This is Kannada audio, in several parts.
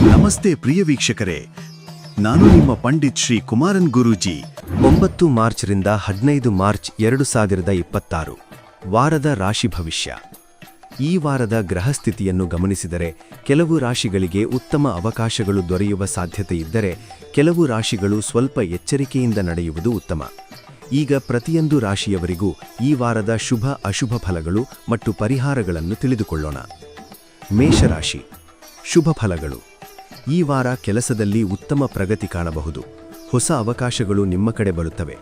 ನಮಸ್ತೆ ಪ್ರಿಯ ವೀಕ್ಷಕರೇ, ನಾನು ನಿಮ್ಮ ಪಂಡಿತ್ ಶ್ರೀ ಕುಮಾರನ್ ಗುರೂಜಿ. 9 ಮಾರ್ಚ್ರಿಂದ 15 ಮಾರ್ಚ್ 2026 ವಾರದ ರಾಶಿ ಭವಿಷ್ಯ. ಈ ವಾರದ ಗ್ರಹಸ್ಥಿತಿಯನ್ನು ಗಮನಿಸಿದರೆ ಕೆಲವು ರಾಶಿಗಳಿಗೆ ಉತ್ತಮ ಅವಕಾಶಗಳು ದೊರೆಯುವ ಸಾಧ್ಯತೆ ಇದ್ದರೆ ಕೆಲವು ರಾಶಿಗಳು ಸ್ವಲ್ಪ ಎಚ್ಚರಿಕೆಯಿಂದ ನಡೆಯುವುದು ಉತ್ತಮ. ಈಗ ಪ್ರತಿಯೊಂದು ರಾಶಿಯವರಿಗೂ ಈ ವಾರದ ಶುಭ ಅಶುಭ ಫಲಗಳು ಮತ್ತು ಪರಿಹಾರಗಳನ್ನು ತಿಳಿದುಕೊಳ್ಳೋಣ. ಮೇಷರಾಶಿ. ಶುಭ ಫಲಗಳು. ಈ ವಾರ ಕೆಲಸದಲ್ಲಿ ಉತ್ತಮ ಪ್ರಗತಿ ಕಾಣಬಹುದು. ಹೊಸ ಅವಕಾಶಗಳು ನಿಮ್ಮ ಕಡೆ ಬರುತ್ತವೆ.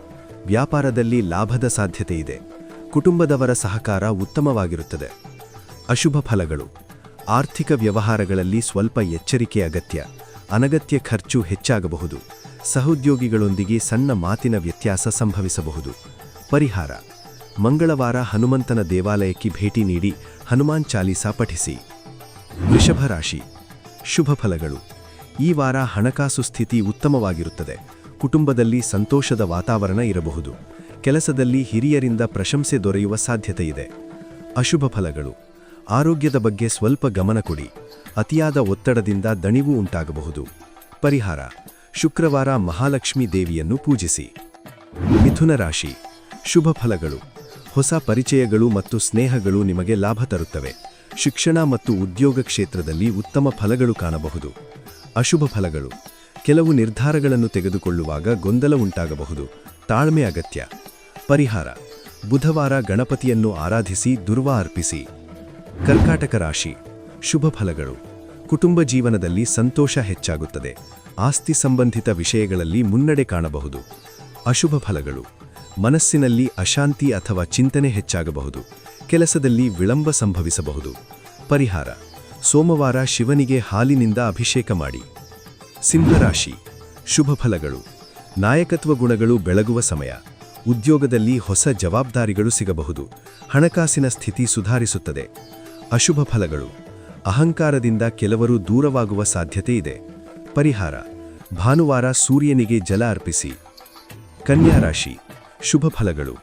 ವ್ಯಾಪಾರದಲ್ಲಿ ಲಾಭದ ಸಾಧ್ಯತೆ ಇದೆ. ಕುಟುಂಬದವರ ಸಹಕಾರ ಉತ್ತಮವಾಗಿರುತ್ತದೆ. ಅಶುಭ ಫಲಗಳು. ಆರ್ಥಿಕ ವ್ಯವಹಾರಗಳಲ್ಲಿ ಸ್ವಲ್ಪ ಎಚ್ಚರಿಕೆ ಅಗತ್ಯ. ಅನಗತ್ಯ ಖರ್ಚು ಹೆಚ್ಚಾಗಬಹುದು. ಸಹೋದ್ಯೋಗಿಗಳೊಂದಿಗೆ ಸಣ್ಣ ಮಾತಿನ ವ್ಯತ್ಯಾಸ ಸಂಭವಿಸಬಹುದು. ಪರಿಹಾರ: ಮಂಗಳವಾರ ಹನುಮಂತನ ದೇವಾಲಯಕ್ಕೆ ಭೇಟಿ ನೀಡಿ ಹನುಮಾನ್ ಚಾಲೀಸಾ ಪಠಿಸಿ. ವೃಷಭ ರಾಶಿ. ಶುಭ ಫಲಗಳು. ಈ ವಾರ ಹಣಕಾಸು ಸ್ಥಿತಿ ಉತ್ತಮವಾಗಿರುತ್ತದೆ. ಕುಟುಂಬದಲ್ಲಿ ಸಂತೋಷದ ವಾತಾವರಣ ಇರಬಹುದು. ಕೆಲಸದಲ್ಲಿ ಹಿರಿಯರಿಂದ ಪ್ರಶಂಸೆ ದೊರೆಯುವ ಸಾಧ್ಯತೆ ಇದೆ. ಅಶುಭ ಫಲಗಳು. ಆರೋಗ್ಯದ ಬಗ್ಗೆ ಸ್ವಲ್ಪ ಗಮನ ಕೊಡಿ. ಅತಿಯಾದ ಒತ್ತಡದಿಂದ ದಣಿವು ಉಂಟಾಗಬಹುದು. ಪರಿಹಾರ: ಶುಕ್ರವಾರ ಮಹಾಲಕ್ಷ್ಮೀ ದೇವಿಯನ್ನು ಪೂಜಿಸಿ. ಮಿಥುನ ರಾಶಿ. ಶುಭ ಫಲಗಳು. ಹೊಸ ಪರಿಚಯಗಳು ಮತ್ತು ಸ್ನೇಹಗಳು ನಿಮಗೆ ಲಾಭ ತರುತ್ತವೆ. ಶಿಕ್ಷಣ ಮತ್ತು ಉದ್ಯೋಗ ಕ್ಷೇತ್ರದಲ್ಲಿ ಉತ್ತಮ ಫಲಗಳು ಕಾಣಬಹುದು. ಅಶುಭ ಫಲಗಳು. ಕೆಲವು ನಿರ್ಧಾರಗಳನ್ನು ತೆಗೆದುಕೊಳ್ಳುವಾಗ ಗೊಂದಲ ಉಂಟಾಗಬಹುದು. ತಾಳ್ಮೆ ಅಗತ್ಯ. ಪರಿಹಾರ: ಬುಧವಾರ ಗಣಪತಿಯನ್ನು ಆರಾಧಿಸಿ ದುರ್ವಾ ಅರ್ಪಿಸಿ. ಕರ್ಕಾಟಕ ರಾಶಿ. ಶುಭ ಫಲಗಳು. ಕುಟುಂಬ ಜೀವನದಲ್ಲಿ ಸಂತೋಷ ಹೆಚ್ಚಾಗುತ್ತದೆ. ಆಸ್ತಿ ಸಂಬಂಧಿತ ವಿಷಯಗಳಲ್ಲಿ ಮುನ್ನಡೆ ಕಾಣಬಹುದು. ಅಶುಭ ಫಲಗಳು. ಮನಸ್ಸಿನಲ್ಲಿ ಅಶಾಂತಿ ಅಥವಾ ಚಿಂತನೆ ಹೆಚ್ಚಾಗಬಹುದು. ಕೆಲಸದಲ್ಲಿ ವಿಳಂಬ ಸಂಭವಿಸಬಹುದು. ಪರಿಹಾರ: ಸೋಮವಾರ ಶಿವನಿಗೆ ಹಾಲಿನಿಂದ ಅಭಿಷೇಕ ಮಾಡಿ. ಸಿಂಹರಾಶಿ. ಶುಭ ಫಲಗಳು. ನಾಯಕತ್ವ ಗುಣಗಳು ಬೆಳಗುವ ಸಮಯ. ಉದ್ಯೋಗದಲ್ಲಿ ಹೊಸ ಜವಾಬ್ದಾರಿಗಳು ಸಿಗಬಹುದು. ಹಣಕಾಸಿನ ಸ್ಥಿತಿ ಸುಧಾರಿಸುತ್ತದೆ. ಅಶುಭ ಫಲಗಳು. ಅಹಂಕಾರದಿಂದ ಕೆಲವರು ದೂರವಾಗುವ ಸಾಧ್ಯತೆ ಇದೆ. ಪರಿಹಾರ: ಭಾನುವಾರ ಸೂರ್ಯನಿಗೆ ಜಲ ಅರ್ಪಿಸಿ. ಕನ್ಯಾ ರಾಶಿ. ಶುಭ ಫಲಗಳು.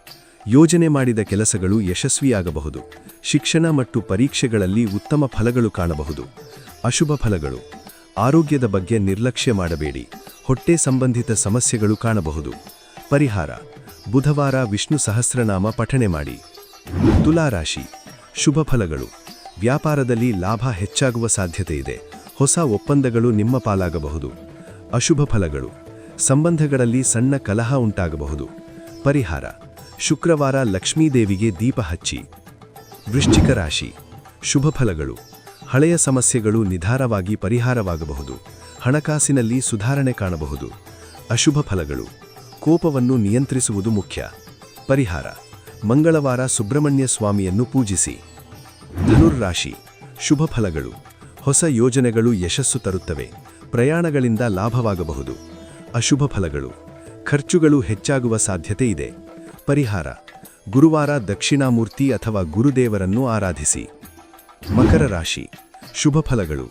ಯೋಜನೆ ಮಾಡಿದ ಕೆಲಸಗಳು ಯಶಸ್ವಿಯಾಗಬಹುದು. ಶಿಕ್ಷಣ ಮತ್ತು ಪರೀಕ್ಷೆಗಳಲ್ಲಿ ಉತ್ತಮ ಫಲಗಳು ಕಾಣಬಹುದು. ಅಶುಭ ಫಲಗಳು. ಆರೋಗ್ಯದ ಬಗ್ಗೆ ನಿರ್ಲಕ್ಷ್ಯ ಮಾಡಬೇಡಿ. ಹೊಟ್ಟೆ ಸಂಬಂಧಿತ ಸಮಸ್ಯೆಗಳು ಕಾಣಬಹುದು. ಪರಿಹಾರ: ಬುಧವಾರ ವಿಷ್ಣು ಸಹಸ್ರನಾಮ ಪಠಣೆ ಮಾಡಿ. ತುಲಾರಾಶಿ. ಶುಭ ಫಲಗಳು. ವ್ಯಾಪಾರದಲ್ಲಿ ಲಾಭ ಹೆಚ್ಚಾಗುವ ಸಾಧ್ಯತೆ ಇದೆ. ಹೊಸ ಒಪ್ಪಂದಗಳು ನಿಮ್ಮ ಪಾಲಾಗಬಹುದು. ಅಶುಭ ಫಲಗಳು. ಸಂಬಂಧಗಳಲ್ಲಿ ಸಣ್ಣ ಕಲಹ ಉಂಟಾಗಬಹುದು. ಪರಿಹಾರ: ಶುಕ್ರವಾರ ಲಕ್ಷ್ಮೀದೇವಿಗೆ ದೀಪ ಹಚ್ಚಿ. ವೃಶ್ಚಿಕ ರಾಶಿ. ಶುಭ ಫಲಗಳು. ಹಳೆಯ ಸಮಸ್ಯೆಗಳು ನಿಧಾನವಾಗಿ ಪರಿಹಾರವಾಗಬಹುದು. ಹಣಕಾಸಿನಲ್ಲಿ ಸುಧಾರಣೆ ಕಾಣಬಹುದು. ಅಶುಭ ಫಲಗಳು. ಕೋಪವನ್ನು ನಿಯಂತ್ರಿಸುವುದು ಮುಖ್ಯ. ಪರಿಹಾರ: ಮಂಗಳವಾರ ಸುಬ್ರಹ್ಮಣ್ಯ ಸ್ವಾಮಿಯನ್ನು ಪೂಜಿಸಿ. ಧನುರ್ರಾಶಿ. ಶುಭ ಫಲಗಳು. ಹೊಸ ಯೋಜನೆಗಳು ಯಶಸ್ಸು ತರುತ್ತವೆ. ಪ್ರಯಾಣಗಳಿಂದ ಲಾಭವಾಗಬಹುದು. ಅಶುಭ ಫಲಗಳು. ಖರ್ಚುಗಳು ಹೆಚ್ಚಾಗುವ ಸಾಧ್ಯತೆ ಇದೆ. ಪರಿಹಾರ: ಗುರುವಾರ ದಕ್ಷಿಣಾಮೂರ್ತಿ ಅಥವಾ ಗುರುದೇವರನ್ನು ಆರಾಧಿಸಿ. ಮಕರ ರಾಶಿ. ಶುಭ ಫಲಗಳು.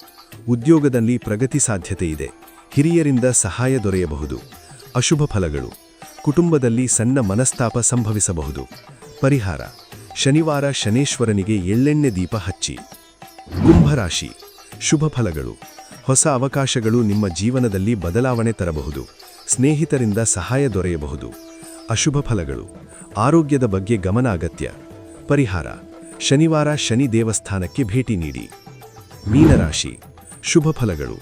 ಉದ್ಯೋಗದಲ್ಲಿ ಪ್ರಗತಿ ಸಾಧ್ಯತೆ ಇದೆ. ಹಿರಿಯರಿಂದ ಸಹಾಯ ದೊರೆಯಬಹುದು. ಅಶುಭ ಫಲಗಳು. ಕುಟುಂಬದಲ್ಲಿ ಸಣ್ಣ ಮನಸ್ತಾಪ ಸಂಭವಿಸಬಹುದು. ಪರಿಹಾರ: ಶನಿವಾರ ಶನೇಶ್ವರನಿಗೆ ಎಳ್ಳೆಣ್ಣೆ ದೀಪ ಹಚ್ಚಿ. ಕುಂಭರಾಶಿ. ಶುಭ ಫಲಗಳು. ಹೊಸ ಅವಕಾಶಗಳು ನಿಮ್ಮ ಜೀವನದಲ್ಲಿ ಬದಲಾವಣೆ ತರಬಹುದು. ಸ್ನೇಹಿತರಿಂದ ಸಹಾಯ ದೊರೆಯಬಹುದು. ಅಶುಭ ಫಲಗಳು. ಆರೋಗ್ಯದ ಬಗ್ಗೆ ಗಮನ ಅಗತ್ಯ. ಪರಿಹಾರ: ಶನಿವಾರ ಶನಿ ದೇವಸ್ಥಾನಕ್ಕೆ ಭೇಟಿ ನೀಡಿ. ಮೀನರಾಶಿ. ಶುಭ ಫಲಗಳು.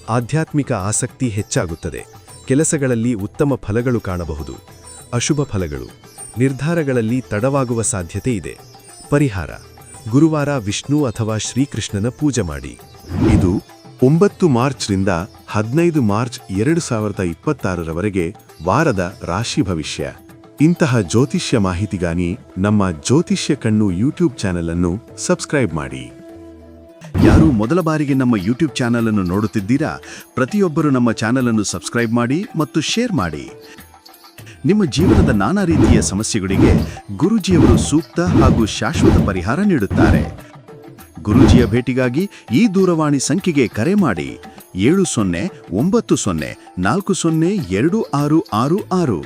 ಆಧ್ಯಾತ್ಮಿಕ ಆಸಕ್ತಿ ಹೆಚ್ಚಾಗುತ್ತದೆ. ಕೆಲಸಗಳಲ್ಲಿ ಉತ್ತಮ ಫಲಗಳು ಕಾಣಬಹುದು. ಅಶುಭ ಫಲಗಳು. ನಿರ್ಧಾರಗಳಲ್ಲಿ ತಡವಾಗುವ ಸಾಧ್ಯತೆ ಇದೆ. ಪರಿಹಾರ: ಗುರುವಾರ ವಿಷ್ಣು ಅಥವಾ ಶ್ರೀಕೃಷ್ಣನ ಪೂಜೆ ಮಾಡಿ. ಇದು 9 ಮಾರ್ಚ್ರಿಂದ 15 ಮಾರ್ಚ್ 2026ರವರೆಗೆ ವಾರದ ರಾಶಿ ಭವಿಷ್ಯ. ಇಂತಹ ಜ್ಯೋತಿಷ್ಯ ಮಾಹಿತಿಗಾಗಿ ನಮ್ಮ ಜ್ಯೋತಿಷ್ಯ ಕಣ್ಣು ಯೂಟ್ಯೂಬ್ ಚಾನೆಲ್ ಅನ್ನು ಸಬ್ಸ್ಕ್ರೈಬ್ ಮಾಡಿ. ಯಾರು ಮೊದಲ ಬಾರಿಗೆ ನಮ್ಮ ಯೂಟ್ಯೂಬ್ ಚಾನೆಲ್ ಅನ್ನು ನೋಡುತ್ತಿದ್ದೀರಾ, ಪ್ರತಿಯೊಬ್ಬರು ನಮ್ಮ ಚಾನೆಲ್ ಅನ್ನು ಸಬ್ಸ್ಕ್ರೈಬ್ ಮಾಡಿ ಮತ್ತು ಶೇರ್ ಮಾಡಿ. ನಿಮ್ಮ ಜೀವನದ ನಾನಾ ರೀತಿಯ ಸಮಸ್ಯೆಗಳಿಗೆ ಗುರೂಜಿಯವರು ಸೂಕ್ತ ಹಾಗೂ ಶಾಶ್ವತ ಪರಿಹಾರ ನೀಡುತ್ತಾರೆ. ಗುರೂಜಿಯ ಭೇಟಿಗಾಗಿ ಈ ದೂರವಾಣಿ ಸಂಖ್ಯೆಗೆ ಕರೆ ಮಾಡಿ 7090402666.